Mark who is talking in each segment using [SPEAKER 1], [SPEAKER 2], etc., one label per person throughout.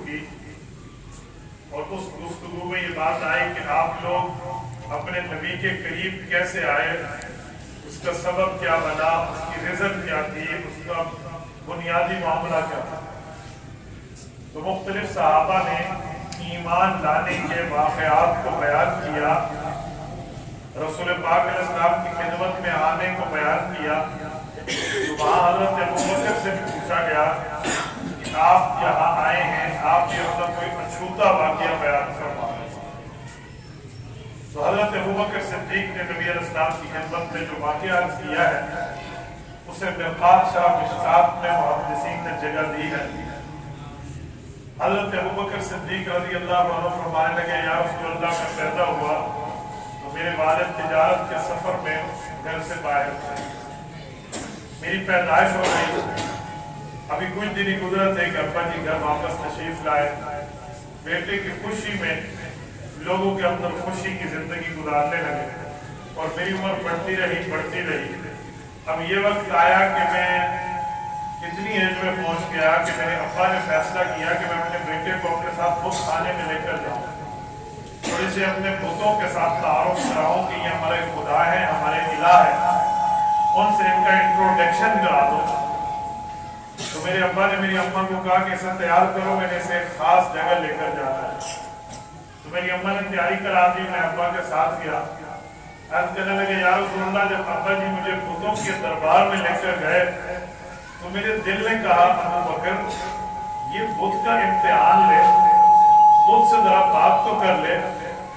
[SPEAKER 1] की और उस गुफ्तगू में ये बात आई कि आप लोग अपने नबी के करीब कैसे आए, उसका सबब क्या बना, उसकी रिजल्ट क्या थी, उसका बुनियादी मामला क्या था। तो मुख्तलिफ सहाबा ने ईमान लाने के वाक़यात को बयान किया, रसूल पाक अलैहिस्सलाम की खिदमत में आने को बयान किया। तो वहाँ हज़रत अबू बकर से भी पूछा गया कि आप यहाँ आए हैं, आप ये मतलब कोई अछूता वाक़या बयान फरमाएं। तो हज़रत अबू बकर सिद्दीक़ ने नबी अलैहिस्सलाम की खिदमत में जो वाक़या अर्ज़ किया है उसे मिक़ात शाह मिशकात में मुहद्दिसीन ने जगह दी है। हज़रत अबू बकर सिद्दीक़ रज़ियल्लाहु अन्हु फरमाने लगे, या रसूलल्लाह का पैदा हुआ तो मेरे वालिद तिजारत के सफ़र में घर से बाहर थे, मेरी पैदाइश हो गई, अभी कुछ दिन ही गुजरा थे कि अब्बा जी घर वापस तशरीफ लाए। बेटे की खुशी में लोगों के अंदर खुशी की जिंदगी गुजारने लगे और मेरी उम्र बढ़ती रही। अब ये वक्त आया कि मैं इतनी एज में पहुंच गया कि मेरे अब्बा ने फैसला किया कि मैं अपने बेटे को अपने साथ बुत खाने में लेकर जाऊं, थोड़ी से अपने बुतों के साथ तारुफ कराऊं कि ये हमारे खुदा है, हमारे इलाह है, उनसे इनका इंट्रोडक्शन करा दो। तो मेरे अब्बा ने मेरी अम्मा को कहा कि इसे तैयार करो, मैंने इसे एक खास जगह लेकर जाना है। तो मेरी अम्मा ने तैयारी करा दी, मैं अब्बा के साथ गया। अर्ज करने लगे, या रसूलल्लाह, जब अब्बा जी मुझे बुतों के दरबार में लेकर गए तो मेरे दिल ने कहा, अबू बकर ये बुत का इम्तिहान ले, बुत से जरा बात तो कर ले,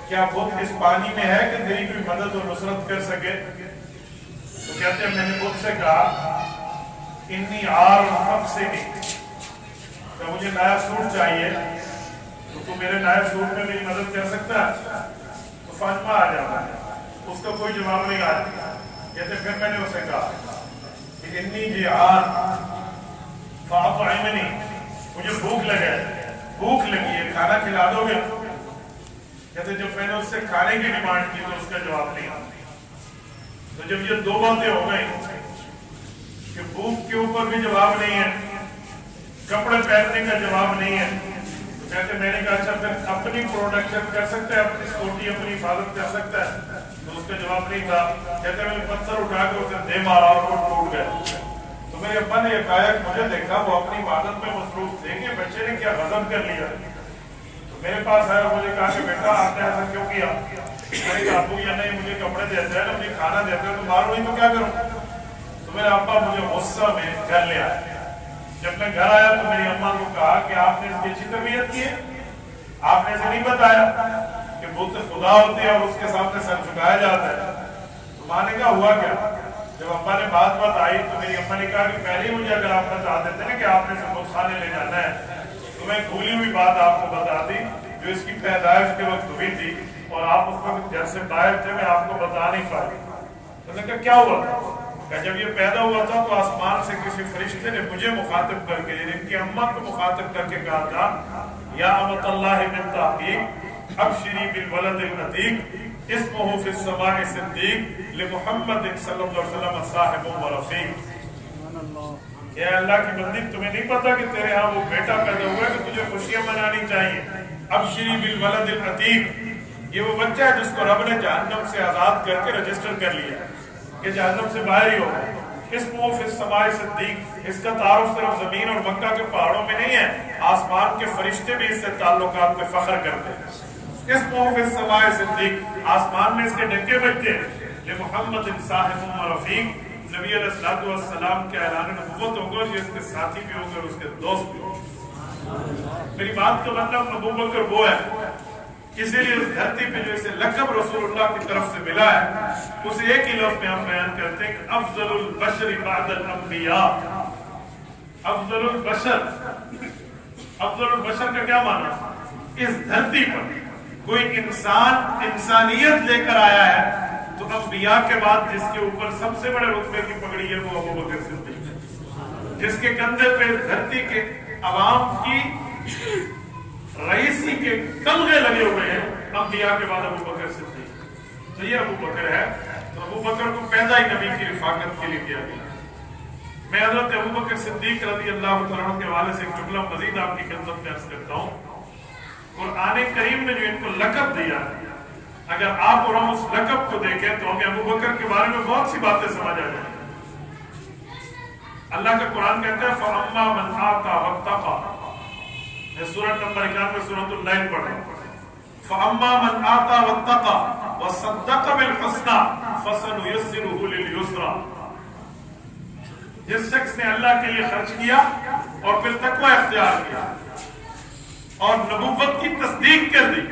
[SPEAKER 1] क्या बुत इस पानी में है कि तेरी कोई मदद और नुसरत कर सके। तो कहते हैं मैंने बुत से कहा, इन्नी आर से तो मुझे नया सूट चाहिए, तो तू मेरे नए सूट में मेरी मदद कर सकता है। तो फातिमा आ जाता है, उसका कोई जवाब नहीं आया। कहते फिर मैंने उसे कहा कि इन्नी जी आर फातिमा, मुझे भूख लगी है, खाना खिला दोगे। कहते जब मैंने उससे खाने की डिमांड की तो उसका जवाब नहीं आया। तो जब ये दो बातें हो गई कि भूख के ऊपर भी जवाब नहीं है, कपड़े पहनने का जवाब नहीं है, तो कहते मैंने कहा अच्छा फिर अपनी प्रोडक्शन कर सकता है, अपनी स्कूटी अपनी हिफाजत कर सकता है। तो उसका जवाब नहीं था। कहते मैंने पत्थर उठा के उसे दे मारा और वो टूट गया। तो मेरे अब्बा ने एकाएक मुझे देखा, वो अपनी इबादत में मसरूफ थे कि बच्चे ने क्या गजब कर लिया। तो मेरे पास आया, मुझे कहा कि बेटा आपने ऐसा क्यों किया। मैंने कहा अबू या नहीं मुझे कपड़े देते हैं ना, मुझे खाना देते हैं, तो मारो नहीं तो क्या करूं। तो मेरे अब्बा मुझे गुस्सा में घर ले आए। जब मैं घर आया तो मेरी अम्मा को कहा कि आपने इसकी अच्छी तरबियत की है, आपने इसे नहीं बताया कि बुत खुदा होते हैं और उसके सामने सर झुकाया जाता है। तो माँ ने कहा हुआ क्या। जब अम्मा ने बात बताई तो मेरी अम्मा ने कहा कि पहले मुझे अगर आप बता देते ना कि आपने इसे बुत खाने ले जाना है तो मैं भूली हुई बात आपको बता दी जो इसकी पैदाइश के वक्त हुई थी और आप उस वक्त घर से बाहर थे, मैं आपको बता नहीं पाई। तो मैंने कहा क्या हुआ। जब ये पैदा हुआ था तो आसमान से किसी फरिश्ते ने मुझे मुखातिब करके, इनकी अम्मा को मुखातिब करके कहा था, या अमतल्लाहि मिन तहकीक अबशिरी बिल वलदिल अतीक इस्मुहु फिस समाए सिद्दीक लि मुहम्मद सल्लल्लाहु अलैहि वसल्लम साहिबु व रफीक। या अल्लाह की बंदी, तुम्हें नहीं पता कि तेरे यहाँ वो बेटा पैदा हुआ है कि तुझे खुशियां मनानी चाहिए। अबशिरी बिल वलदिल अतीक, ये वो बच्चा है जिसको रब ने जहन्नम से आजाद करके रजिस्टर कर लिया कि जहन्नम से बाहर ही होगा। इस्मुहु फिस समाए सिद्दीक, इसका तारुफ सिर्फ जमीन और मक्का के पहाड़ों में नहीं है, आसमान के फरिश्ते भी इससे ताल्लुकात पे फख्र करते हैं। इस्मुहु फिस समाए सिद्दीक, आसमान में इसके डंके बजते हैं। मुहम्मद साहिब व रफीक, नबी अलैहिस्सलातु वस्सलाम के ऐलान नबुव्वत होगा, ये इसके साथी भी होंगे और उसके दोस्त भी होंगे। मेरी बात का मतलब अबू बकर वो है, इसीलिए उस धरती पे जो इसे लक़ब रसूलुल्लाह की तरफ से मिला है उसे एक ही लफ्ज़ में हम बयान करते हैं कि अफ़ज़लुल बशर बअदल अंबिया। अफ़ज़लुल बशर, अफ़ज़लुल बशर का क्या माना। इस धरती पर कोई इंसान इंसानियत लेकर आया है तो अंबिया के बाद जिसके ऊपर सबसे बड़े रुतबे की पगड़ी है वो अबू बकर सिद्दीक़ है, जिसके कंधे पे धरती के अवाम की रईसी के तमगे लगे हुए हैं। अंबिया के बाद अबू बकर सिद्दीक़, तो ये अबू बकर है। तो अबू बकर को पैदा ही नबी की रिफाकत के लिए किया गया। میں حضرت ابو بکر صدیق رضی اللہ تعالیٰ عنہ کے حوالے سے ایک جملہ مزید آپ کی خدمت میں عرض کرتا ہوں. قرآن کریم نے جو ان کو لقب دیا ہے، اگر آپ اور ہم اس لقب کو دیکھیں تو ہمیں ابو بکر کے بارے میں بہت سی باتیں سمجھ آ جائیں. اللہ کا قرآن کہتا ہے فَأَمَّا مَنْ آتَى وَاتَّقَى. سورۃ نمبر 91 سورۃ اللیل پڑھیں. فَأَمَّا مَنْ آتَى وَاتَّقَى وَصَدَّقَ بِالْحُسْنَى فَسَنُيَسِّرُهُ لِلْيُسْرَى. جس شخص نے اللہ کے لیے خرچ کیا اور پھر تقوی اختیار کیا اور نبوت کی تصدیق کر دی،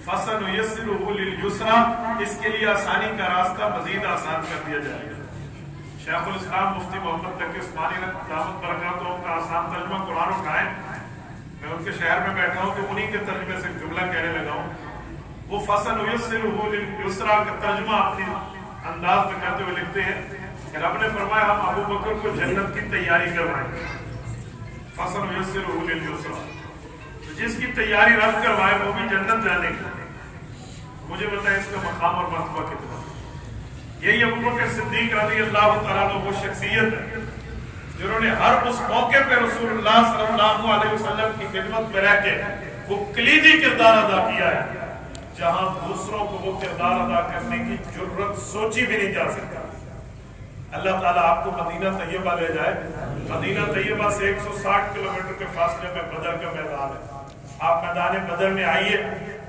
[SPEAKER 1] فَسَنُيَسِّرُهُ لِلْيُسْرَى، اس کے لیے آسانی کا راستہ مزید آسان کر دیا جائے گا. شیخ الاسلام مفتی محمد تقی عثمانی دامت برکاتہ کا آسان ترجمہ قرآن اٹھائیں. میں ان کے شہر میں بیٹھا ہوں تو انہی کے ترجمے سے جملہ کہنے لگا ہوں. وہ فَسَنُيَسِّرُهُ لِلْيُسْرَى کا ترجمہ اپنی انداز میں کرتے ہوئے لکھتے ہیں کہ رب نے فرمایا ہم ابو بکر کو جنت کی تیاری کروائیں گے. فَسَنُيَسِّرُهُ لِلْيُسْرَى، جس کی تیاری رب کروائے وہ بھی جنت جانے کی. مجھے بتائیں اس کا مقام اور مرتبہ کتنا. یہی ابو بکر صدیق رضی اللہ تعالیٰ عنہ وہ شخصیت ہے جنہوں نے ہر اس موقع پہ رسول اللہ صلی اللہ علیہ وسلم کی خدمت میں رہ کے وہ کلیدی کردار ادا کیا ہے جہاں دوسروں کو وہ کردار ادا کرنے کی جرت سوچی بھی نہیں جا سکتا. اللہ تعالیٰ آپ کو مدینہ طیبہ لے جائے. مدینہ طیبہ سے 160 کلومیٹر کے فاصلے میں بدر کا میدان ہے. آپ میدان بدر میں آئیے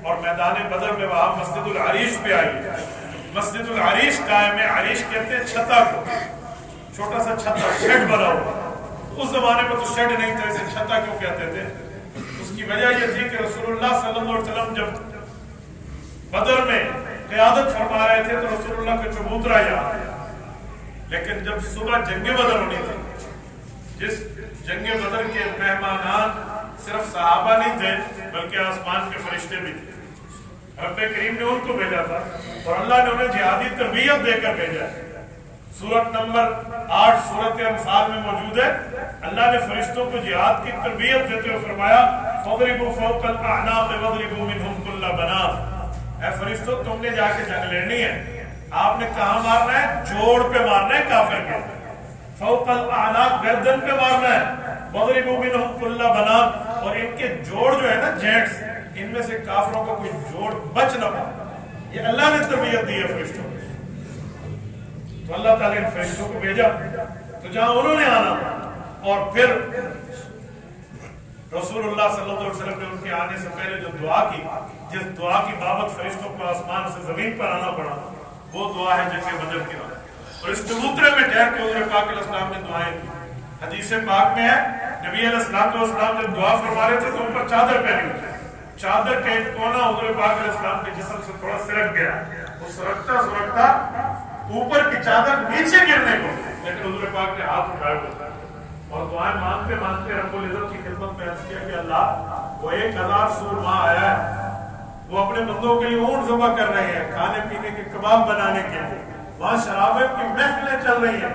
[SPEAKER 1] اور میدان بدر میں وہاں مسجد العریش پہ آئیے. مسجد العریش قائم ہے. عریش کہتے ہیں چھتا کو، چھوٹا سا چھتا، شیڈ بنا ہوا. اس زمانے میں تو شیڈ نہیں تھا، اسے چھتا کیوں کہتے تھے؟ اس کی وجہ یہ تھی کہ رسول اللہ صلی اللہ علیہ وسلم جب بدر میں قیادت فرما رہے تھے تو رسول اللہ کا چبوترا یہاں آیا. لیکن جب صبح جنگ بدر ہونی تھی، جس جنگ بدر کے مہمانان صرف صحابہ نہیں تھے بلکہ آسمان کے فرشتے بھی تھے. رب کریم نے ان کو بھیجا تھا اور اللہ نے انہیں جہادی تربیت دے کر بھیجا ہے. سورت نمبر 8 سورت انفال میں موجود ہے. اللہ نے فرشتوں کو جہاد کی تربیت دیتے ہوئے فرمایا فَاضْرِبُوا فَوْقَ الْأَعْنَاقِ وَاضْرِبُوا مِنْهُمْ كُلَّ بَنَانٍ. اے فرشتوں تم نے جا کے جنگ لڑنی ہے. آپ نے کہاں مارنا ہے؟ جوڑ پہ مارنا ہے کافر کے. فوق الاعناق گردن پہ مارنا ہے. وَاضْرِبُوا مِنْهُمْ كُلَّ بَنَانٍ، اور ان کے جوڑ جو ہے نا جینٹس، ان میں سے کافروں کا کوئی جوڑ بچ نہ پائے. یہ اللہ نے تربیت دی ہے فرشتوں کو. تو اللہ تعالیٰ نے فرشتوں کو بھیجا تو جہاں انہوں نے آنا اور پھر رسول اللہ صلی اللہ علیہ وسلم نے ان کے آنے سے پہلے جو دعا کی، جس دعا کی بابت فرشتوں کو آسمان سے زمین پر آنا پڑا، وہ دعا ہے جنگ بدر کی. اور اس چبوترے میں ٹھہر کے حضور پاک علیہ السلام نے دعائیں کی. حدیث پاک میں ہے نبی علیہ السلام جب دعا فرما رہے تھے تو ان پر چادر پہنی ہوئی. چادر کا ایک کونا حضور پاک علیہ السلام کے جسم سے تھوڑا سرک گیا. وہ سرکتا اوپر کی چادر نیچے گرنے کو، لیکن حضور پاک نے ہاتھ اٹھائے ہوئے اور دعائیں مانگتے مانگتے رب العزت کی خدمت میں عرض کیا کہ اللہ وہ 1000 سور ماہ آیا ہے، وہ اپنے بندوں کے لیے اونٹ ذبح کر رہے ہیں کھانے پینے کے کباب بنانے کے لیے. وہاں شرابیں کی محفلیں چل رہی ہیں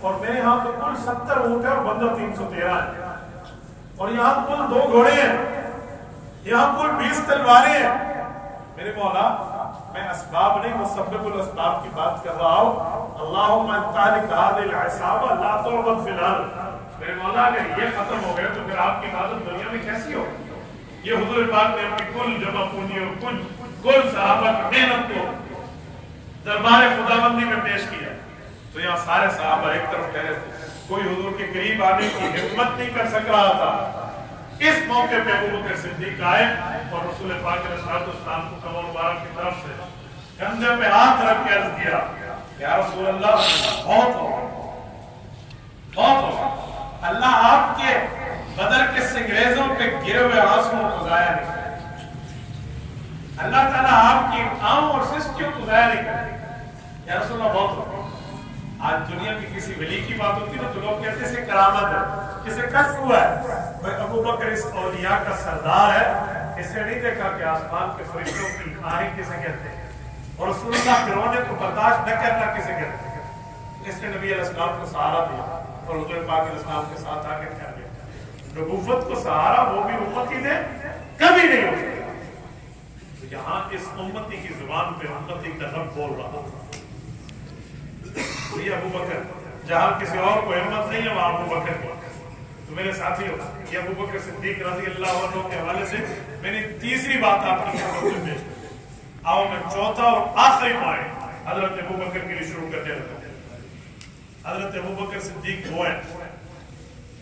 [SPEAKER 1] اور میرے یہاں تو کل 70 اونٹ ہے اور بندہ 313 ہے. اور یہاں کل 2 گھوڑے ہیں، یہاں کل 20 تلواریں ہیں. میرے مولا میں اسباب نہیں مسبب الاسباب کی بات کر رہا ہوں. اللہم انتالک هذه العصابہ لا تعبد فی الارض. میرے مولا اگر یہ ختم ہو گئے تو پھر آپ کی عبادت دنیا میں کیسی ہو؟ یہ حضور پاک نے اپنی کل جمع پونجی اور کل صحابہ کی محنت کو دربار خداوندی میں پیش کیا. تو یہاں سارے صحابہ ایک طرف ٹھہرے تھے، کوئی حضور کے قریب آنے کی ہمت نہیں کر سک رہا تھا. اس موقع پہ ابو بکر صدیق آئے اور رسول پاک علیہ السلام کو کمر مبارک کی طرف سے کندھے پہ ہاتھ رکھ کے عرض کیا یا رسول اللہ بہت ہو اللہ آپ کے بدر کے سنگریزوں پہ گرے ہوئے آنسوؤں کو ضائع نہیں کرے. اللہ تعالیٰ آپ کی آنکھوں اور سسکیوں کو ضائع نہیں کرے. یا رسول اللہ بہت ہو. آج دنیا کی کسی ولی کی بات ہوتی ہے تو لوگ کہتے ہیں اسے کرامت ہے، اسے کشف ہوا ہے. ابو بکر اس اولیاء کا سردار ہے. اسے نہیں دیکھا کہ آسمان کے فرشتوں کی آہیں کسے کہتے ہیں اور رسول اللہ کے رونے کو برداشت نہ کرنا کسے کہتے ہیں. اس نے نبی علیہ السلام کو سہارا دیا اور حضور پاک علیہ السلام کے ساتھ آ کے کر دیا. نبوت کو سہارا وہ بھی امتی نے کبھی نہیں ہو سکتا. تو یہاں اس امتی کی زبان پہ امتی کا رب بول رہا تھا. یہ ابو بکر जहां किसी और को हिम्मत नहीं है वहां अबू बकर को। तो मेरे साथियों, ये अबू बकर सिद्दीक रज़ी अल्लाह अन्हु के हवाले से मैंने तीसरी बात आपकी खिदमत में पेश की। आओ मैं चौथा और आखिरी पॉइंट हजरत अबू बकर के लिए शुरू करने लगा। हजरत अबू बकर सिद्दीक वो हैं,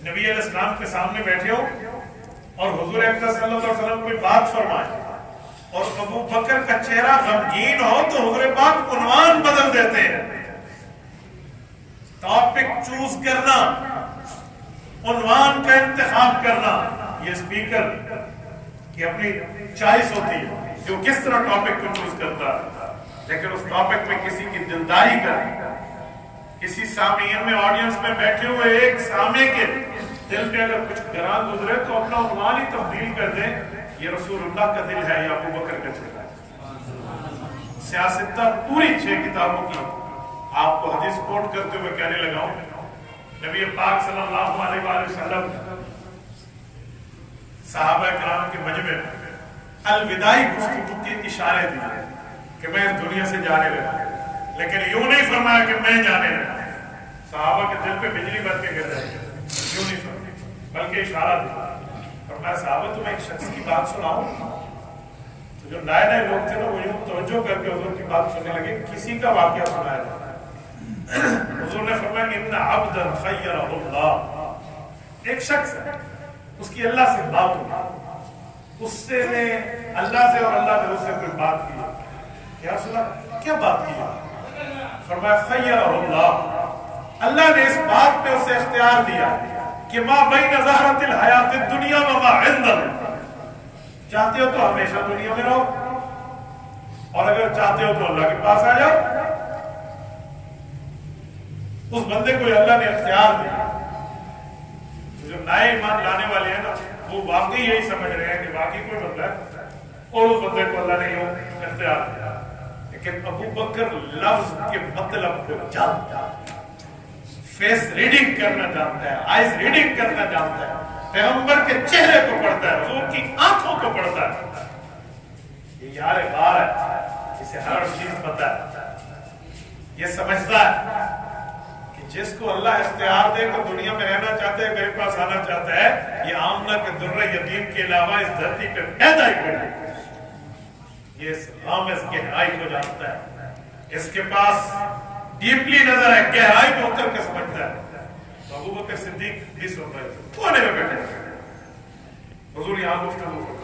[SPEAKER 1] नबी अलैहिस्सलाम के सामने बैठे हो और हुजूर अकरम सल्लल्लाहु अलैहि वसल्लम कोई बात फरमाए और अबू बकर का चेहरा गमगीन हो तो हुजूर पाक उन्वान बदल देते हैं। टॉपिक चूज करना, उन्वान का इंतखाब करना, ये स्पीकर की अपनी चॉइस होती है जो किस तरह टॉपिक को चूज करता है। लेकिन उस टॉपिक में किसी की दिलदारी का, किसी सामीन में ऑडियंस में बैठे हुए एक सामे के दिल में अगर कुछ गरां गुजरे तो अपना उन्वान ही तब्दील कर दे, ये रसूलुल्लाह का दिल है या अबू बकर का चेहरा है। सियासत पूरी 6 किताबों की आपको हदीस कोट करते हुए कहने लगा हूं, नबी पाक सल्लल्लाहु अलैहि वसल्लम सहाबा किराम के मजमे में अलविदाई गुफ्तगू के इशारे दिए कि मैं इस दुनिया से जाने लगा, लेकिन यूं नहीं फरमाया कि मैं जाने लगा। सहाबा के दिल पे बिजली बन के गिर जाएगी, यूं नहीं फरमाया, बल्कि इशारा दिया। फरमाया साहबा तुम्हें एक शख्स की बात सुनाऊं। तो जो नए नए लोग थे ना वो यूं तवज्जो करके हुजूर की बात सुनने लगे। किसी का वाकया सुनाया हुजूर ने फरमाया इन्ना अब्दन खय्यरहुल्लाह, एक शख्स है उसकी अल्लाह से बात हुई, उससे ने अल्लाह से और अल्लाह ने उससे कोई बात की। क्या सुना, क्या बात की? फरमाया खय्यरहुल्लाह, अल्लाह ने इस बात पे उसे इख्तियार दिया कि मा बैन ज़हरतिल हयातिद दुनिया व मा इंदल, चाहते हो तो हमेशा दुनिया में रहो और अगर चाहते हो तो अल्लाह के पास आ जाओ। उस बंदे को अल्लाह ने इख्तियार दिया। तो जो नए ईमान लाने वाले हैं ना वो वाकई यही समझ रहे हैं कि वाकई कोई बंदा है और उस बंदे को अल्लाह ने यूं इख्तियार दिया। लेकिन अबू बकर लफ्ज के मतलब को जानता है, फेस रीडिंग करना जानता है, आइज रीडिंग करना जानता है, पैगंबर के चेहरे को पढ़ता है, हुजूर की आंखों को पढ़ता है। ये यार बार है, इसे हर चीज पता है, ये समझता है कि जिसको अल्लाह इख्तियार दे कि दुनिया में रहना चाहता है, मेरे पास आना चाहता है, ये आमना के दुर्रे यतीम के अलावा इस धरती पे पैदा ही कर, ये इस गहराई को जानता है, इसके पास डीपली नजर है, गहराई में उतर के समझता है। तो अबू बकर सिद्दीक भी सुन रहे थे, कोने में बैठे हुजूर यहाँ गुफ्तगू कर।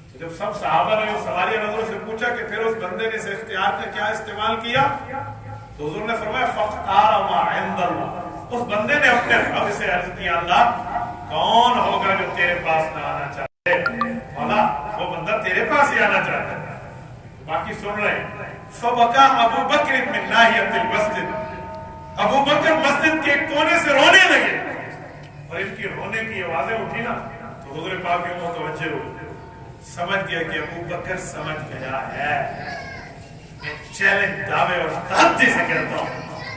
[SPEAKER 1] तो जब सब सहाबा ने सवालिया नजरों से पूछा कि फिर उस बंदे ने इस इख्तियार का क्या इस्तेमाल किया, तो हुजूर ने फरमाया फख्तार मा इंदल्लाह, उस बंदे ने अपने रब से अर्ज किया अल्लाह कौन होगा जो तेरे पास ना आना चाहते, मौला वो बंदा तेरे पास ही आना चाहता है। बाकी सुन रहे हैं। फबका अबू बकर मिन नाहियतिल मस्जिद, अबू बकर मस्जिद के कोने से रोने लगे और इनकी रोने की आवाजें उठी ना तो हुजूर पाक के मुतवज्जे हुए, समझ गया कि अबू बकर समझ गया है। मैं चैलेंज दावे और धरती से कहता हूं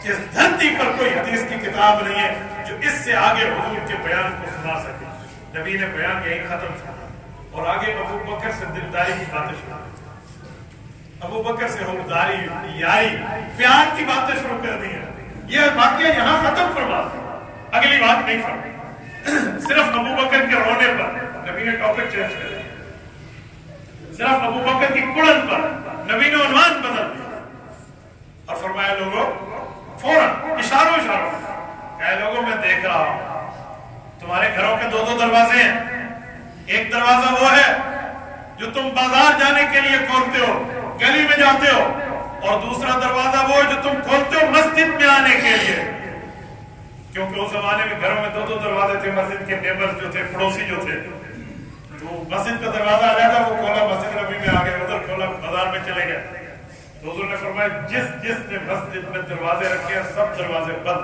[SPEAKER 1] इस धरती पर कोई हदीस की किताब नहीं है जो इससे आगे हुजूर के बयान को सुना सके। नबी ने बयान यही खत्म किया और आगे अबू बकर से दिलदारी की बातें शुरू, अबू बकर से हुबदारी, यारी, प्यार की बातें शुरू कर दी है। ये वाकया यहाँ खत्म फरमा, अगली बात नहीं फरमा। सिर्फ अबू बकर के रोने पर नबी ने टॉपिक चेंज कर दिया, सिर्फ अबू बकर की कुड़न पर नबी ने उन्वान बदल दिया और फरमाया लोगों फौरन इशारों कहे लोगों मैं देख रहा हूं तुम्हारे घरों के 2-2 दरवाजे हैं। एक दरवाजा वो है जो तुम बाजार जाने के लिए खोलते हो, गली में जाते हो, और दूसरा दरवाजा वो जो तुम खोलते हो मस्जिद में आने के लिए, क्योंकि उस जमाने में घरों में 2-2 दरवाजे थे। मस्जिद के नेबर्स जो थे, पड़ोसी जो थे, तो मस्जिद का दरवाजा आ जाता, वो खोला मस्जिद नबी में आ गए, उधर खोला बाजार में चले गए। तो हुजूर ने फरमाया जिसने मस्जिद में दरवाजे रखे हैं सब दरवाजे बंद,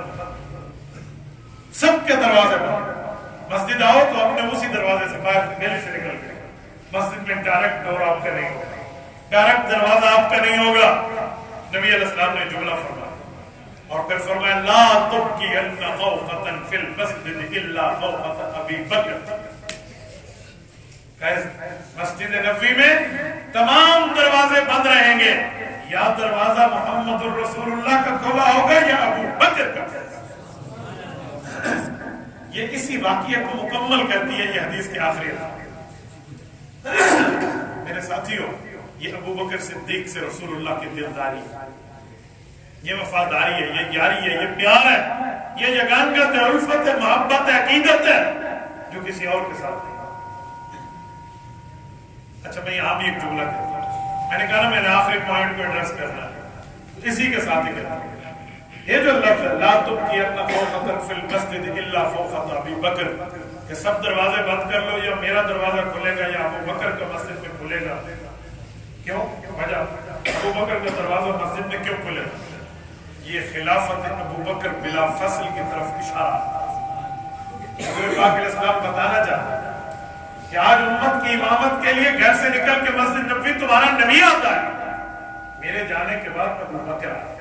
[SPEAKER 1] सबके दरवाजे बंद। मस्जिद आओ तो अपने उसी दरवाजे से बाहर गली से निकल गए। मस्जिद में डायरेक्ट डोर आपका नहीं होगा, डायरेक्ट दरवाजा आपका नहीं होगा। नबी अलैहिस्सलाम ने जुमला फरमाया और फिर फरमाया ला तुबकी अन्ना खौफतन फिल मस्जिद इल्ला खौफत अबी बकर। मस्जिद नबी में तमाम दरवाजे बंद रहेंगे, या दरवाजा मोहम्मद रसूलुल्लाह का खोला होगा या अबू बकर بکر کا فیصلہ۔ یہ اسی واقعہ کو مکمل کرتی ہے یہ حدیث کے آخری الفاظ۔ میرے ساتھیوں، یہ ابو بکر صدیق سے رسول اللہ کی دلداری ہے، یہ وفاداری ہے، یہ یاری ہے، یہ پیار ہے، یہ یگانگت ہے، الفت ہے، محبت ہے، عقیدت ہے، جو کسی اور کے ساتھ نہیں۔ اچھا میں یہاں بھی ایک جملہ کہتا ہوں، میں نے کہا نا میں نے آخری پوائنٹ کو ایڈریس کرنا ہے، اسی کے ساتھ ہی کہتا ہوں۔ یہ جو لفظ ہے لا تبقین فوقۃ فی المسجد الا فوقۃ ابی بکر، کہ سب دروازے بند کر لو، یا میرا دروازہ کھلے گا یا ابو بکر کا مسجد میں کھلے گا۔ کیوں؟ وجہ ابو بکر کا دروازہ مسجد میں کیوں کھلے گا؟ یہ خلافت ابو بکر بلا فصل کی طرف اشارہ۔ حضور پاک علیہ السلام بتانا چاہتے ہیں کہ آج امت کی امامت کے لیے گھر سے نکل کے مسجد نبوی تمہارا نبی آتا ہے، میرے جانے کے بعد ابو بکر آتا ہے۔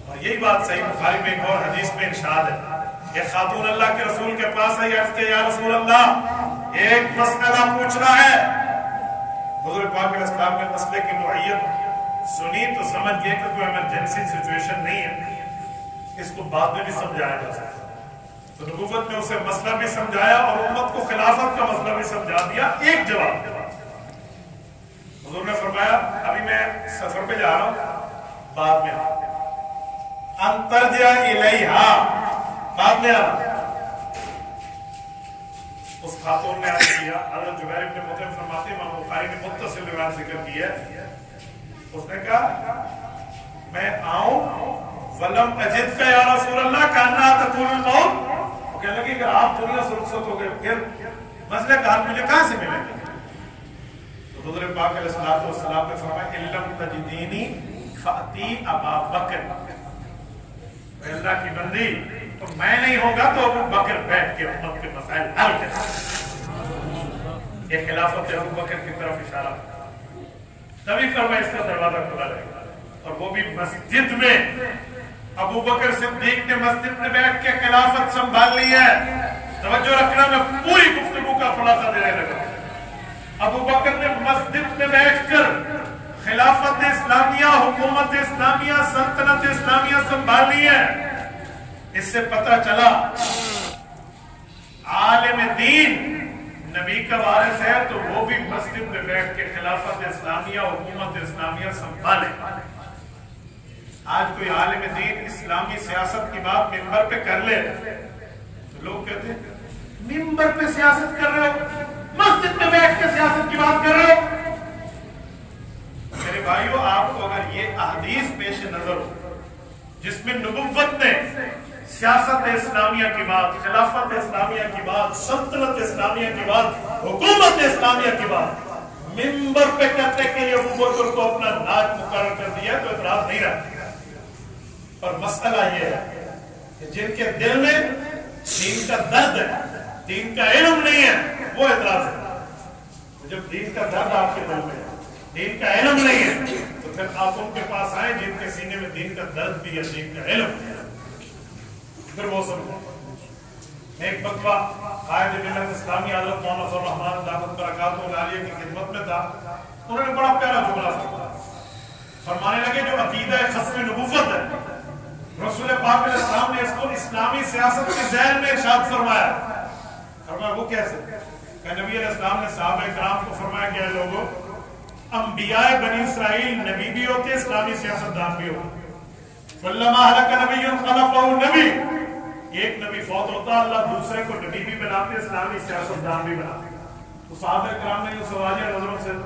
[SPEAKER 1] اور یہی بات صحیح بخاری میں ایک اور حدیث میں ارشاد ہے، ایک خاتون اللہ کے رسول کے پاس ہے، عرض کہ یا رسول اللہ ایک مسئلہ پوچھنا ہے۔ حضور پاک علیہ السلام نے مسئلے کی نوعیت سنی تو سمجھ گئے کہ کوئی ایمرجنسی سچویشن نہیں ہے، اس کو بعد میں بھی سمجھایا جا سکتا ہے۔ تو نبوت نے اسے مسئلہ بھی سمجھایا اور امت کو خلافت کا مسئلہ بھی سمجھا دیا۔ ایک جواب حضور نے فرمایا ابھی میں سفر پہ جا رہا ہوں، بعد میں انترجع الیہا، بعد میں آنا۔ اس خاتون نے عرض کیا، حضرت جبیر بن مطعم فرماتے ہیں، امام بخاری نے متصل روایت ذکر کی ہے، اس نے کہا میں آؤں ولم اجد کا یا رسول اللہ کانا تقول الموت، وہ کہنے لگے کہ آپ دنیا سے رخصت ہو گئے، پھر مسئلہ کا حل مجھے کہاں سے ملے گا؟ تو حضور پاک علیہ الصلوۃ والسلام نے فرمایا ان لم تجدینی فاتی ابا بکر، اللہ کی بندی تو میں نہیں ہوگا تو ابو بکر بیٹھ کے امت کے مسائل حل کرے۔ یہ خلافت ابو بکر کی طرف اشارہ، تبھی فرمایا اس کا دروازہ کھلا رہے گا۔ اور وہ بھی مسجد میں، ابو بکر صدیق نے مسجد میں بیٹھ کے خلافت سنبھال لی ہے۔ توجہ رکھنا، میں پوری گفتگو کا خلاصہ دینے لگا۔ ابو بکر نے مسجد میں بیٹھ کر خلافت اسلامیہ، حکومت اسلامیہ، سلطنت اسلامیہ سنبھال لی ہے۔ اس سے پتہ چلا عالم دین نبی کا وارث ہے تو وہ بھی مسجد میں بیٹھ کے خلافت اسلامیہ، حکومت اسلامیہ سنبھالے۔ آج کوئی عالم دین اسلامی سیاست کی بات ممبر پہ کر لے تو لوگ کہتے ہیں ممبر پہ سیاست کر رہے ہو، مسجد میں بیٹھ کے سیاست کی بات کر رہے ہو۔ میرے بھائیو، آپ کو اگر یہ احادیث پیش نظر ہو جس میں نبوت نے سیاست اسلامیہ کی بات، خلافت اسلامیہ کی بات، سلطنت اسلامیہ کی بات، حکومت اسلامیہ کی بات ممبر پہ کرنے کے لیے ابو بکر کو اپنا نائب مقرر کر دیا تو اعتراض نہیں رہتا۔ پر مسئلہ یہ ہے کہ جن کے دل میں دین کا درد ہے، دین کا علم نہیں ہے، وہ اعتراض ہے۔ جب دین کا درد آپ کے دل میں ہے، دین کا علم نہیں ہے، تو پھر آپ ان کے پاس آئیں جن کے سینے میں دین کا درد بھی ہے، دین کا علم ہے، پھر وہ سمجھو۔ ایک مرتبہ قائد ملت اسلامی حضرت محمد صلی اللہ علیہ وسلم برکاتہ العالیہ کی خدمت میں تھا، انہوں نے بڑا پیارا جملہ فرمانے لگے جو عقیدہ ختم نبوت ہے، رسول پاک علیہ السلام نے اس کو اسلامی سیاست کے ذیل میں ارشاد فرمایا۔ فرمایا وہ کیسے؟ کہ نبی علیہ السلام نے صحابہ کرام کو فرمایا کہ لوگوں، انبیاء بنی اسرائیل نبی بھی ہوتے، اسلامی سیاست دان بھی ہوتے۔ وَلَّمَا هَلَكَ نَبِيٌّ خَلَفَهُ نبی، ایک نبی فوت ہوتا اللہ دوسرے کو نبی بھی بناتے، اسلامی سیاست دان بھی بناتے۔ تو صحابہ کرام نے یہ سوالیہ نظروں سے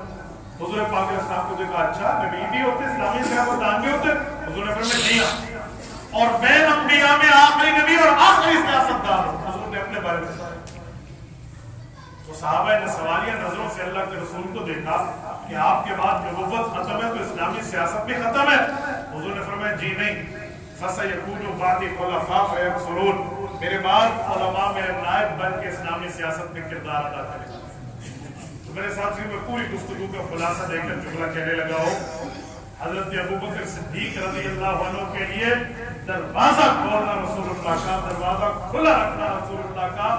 [SPEAKER 1] حضور پاک علیہ السلام کو دیکھا، اچھا نبی بھی ہوتے، اسلامی سیاست دان بھی ہوتے؟ حضور نے فرمایا جی ہاں، اور بین انبیاء میں آخری نبی اور آخری سیاست دان ہو، حضور نے اپنے بارے میں۔ تو صحابہ نے سوالیہ نظروں سے اللہ کے رسول کو دیکھا کہ آپ کے بعد نبوت ختم ہے تو اسلامی سیاست بھی ختم ہے؟ حضور نے فرمایا جی نہیں، فَسَيَكُونُ بَعْدِي خُلَفَاءَ فَيَنْصُرُونَ، میرے بعد علماء میرے نائب بن کے اسلامی سیاست میں کردار ادا کریں۔ تو میرے ساتھیوں میں پوری گفتگو کا خلاصہ دے کر جملہ کہنے لگا ہوں، حضرت ابو بکر صدیق رضی اللہ عنہ کے لیے دروازہ کھولنا رسول اللہ کا، دروازہ کھلا رکھنا رسول اللہ کا،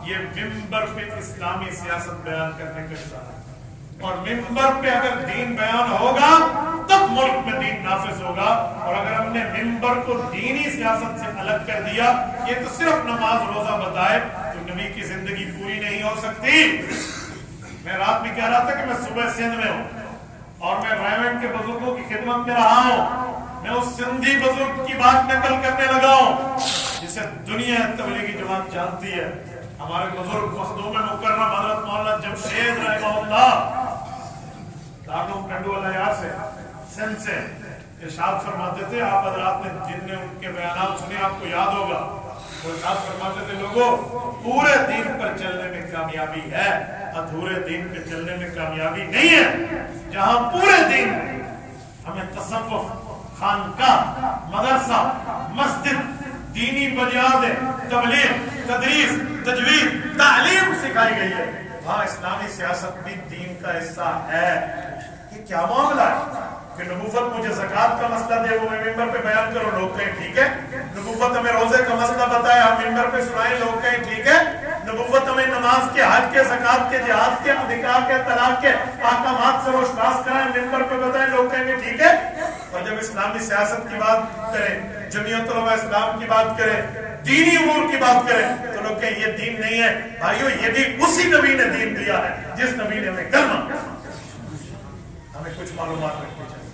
[SPEAKER 1] یہ ممبر پہ اسلامی سیاست بیان کرنے کا اشارہ ہے۔ और मिंबर पे अगर दीन बयान होगा तब मुल्क में दीन नाफिज होगा। और अगर हमने मिंबर को दीनी सियासत से अलग कर दिया, ये तो सिर्फ नमाज रोजा बताए, तो नबी की जिंदगी पूरी नहीं हो सकती। मैं रात में कह रहा था कि मैं सुबह सिंध में हूं और मैं रायवेंड के बुजुर्गों की खिदमत में रहा हूं। मैं उस सिंधी बुजुर्ग की बात नकल करने लगा हूं जिसे दुनिया तबलीगी जमात जानती है। हमारे बुजुर्ग मखदूम मुकर्रम हजरत मौलाना जमशेद रहमतुल्लाह दारुल कंडोला यार से सिंध से इरशाद फरमाते थे, आप हजरात ने जिनने उनके बयान सुने आपको याद होगा, वो इरशाद फरमाते थे, लोगों पूरे दीन पर चलने में कामयाबी है, अधूरे दीन पे चलने में कामयाबी नहीं है। जहां पूरे दिन हमें तसव्वुफ, खानकाह, मदरसा, मस्जिद, दीनी बुनियादें, तबलीग, तदरीस, तजवीद, तालीम सिखाई गई है, वहां इस्लामी सियासत भी दीन का हिस्सा है। ये क्या मामला है कि नबूवत मुझे ज़कात का मसला दे, वो मैं मिंबर पे बयान करो, लोग कहें ठीक है। नबूवत हमें रोजे का मसला बताए, हम मिंबर पे सुनाए, लोग कहें ठीक है। नबूवत हमें नमाज के, हज के, ज़कात के, जिहाद के, अधिकार के, तलाक के अहकामात से रोशनास कराएं, मिंबर पे बताएं, लोग कहेंगे ठीक है। और जब इस्लामी सियासत की बात करें, जमीयत उलमा इस्लाम की बात करें, दीनी उमूर की बात करें, तो लोग कहें ये दीन नहीं है। भाइयों, ये भी उसी नबी ने दीन दिया है जिस नबी ने हमें कलमा, हमें कुछ मालूमात रखनी चाहिए।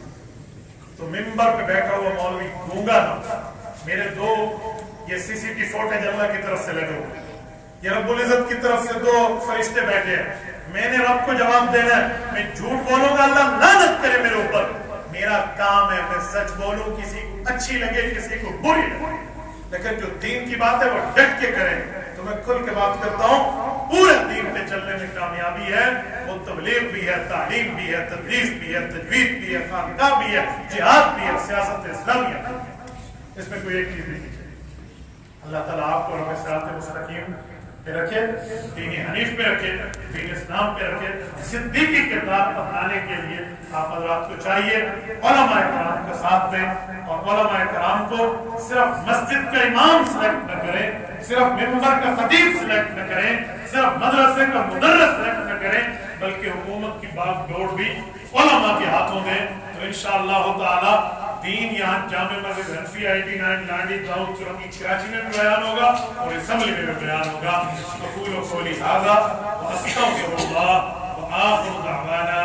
[SPEAKER 1] तो मिंबर पे बैठा हुआ मौलवी गूंगा ना, मेरे दो ये सीसीटीवी फुटेज अल्लाह की तरफ से लगे हुए, ये रब्बुल इज्जत की तरफ से दो फरिश्ते बैठे हैं। मैंने रब को जवाब देना है, मैं झूठ बोलूंगा अल्लाह लानत करे मेरे ऊपर। मेरा काम है मैं सच बोलूं, किसी को अच्छी लगे किसी को बुरी लगे, लेकिन जो दीन की बात है वो डट के करें। तो मैं खुल के बात करता हूँ, पूरे दीन पे चलने में कामयाबी है। वो तबलीग भी है, तालीम भी है, तदरीस भी है, तजवीद भी है, खानकाह भी है, जिहाद भी है, सियासत इस्लामिया भी है। इसमें कोई एक चीज नहीं चाहिए। अल्लाह ताला आपको हमें सिरात मुस्तकीम पे रखे, दीन हनीफ पे रखे, दीन इस्लाम पे रखे। सिद्दीकी किरदार अपनाने के लिए आप हज़रात को चाहिए उलमाए कराम के साथ में, और उलमाए कराम को सिर्फ मस्जिद का इमाम सिलेक्ट न करें, सिर्फ मिंबर का खतीब सिलेक्ट न करें, सिर्फ मदरसे का मुदर्रिस सिलेक्ट न करें, बल्कि हुकूमत की बागडोर भी उलमा के हाथों में। तो इंशाअल्लाह ताला दीन यहाँ जामे मस्जिद हनफी 89 लाडी दाऊद चौकी कराची में भी बयान होगा और असेंबली में भी बयान होगा। तो कूलो कौली हाज़ा व अस्तगफिरुल्लाह व आखिरु दअवाना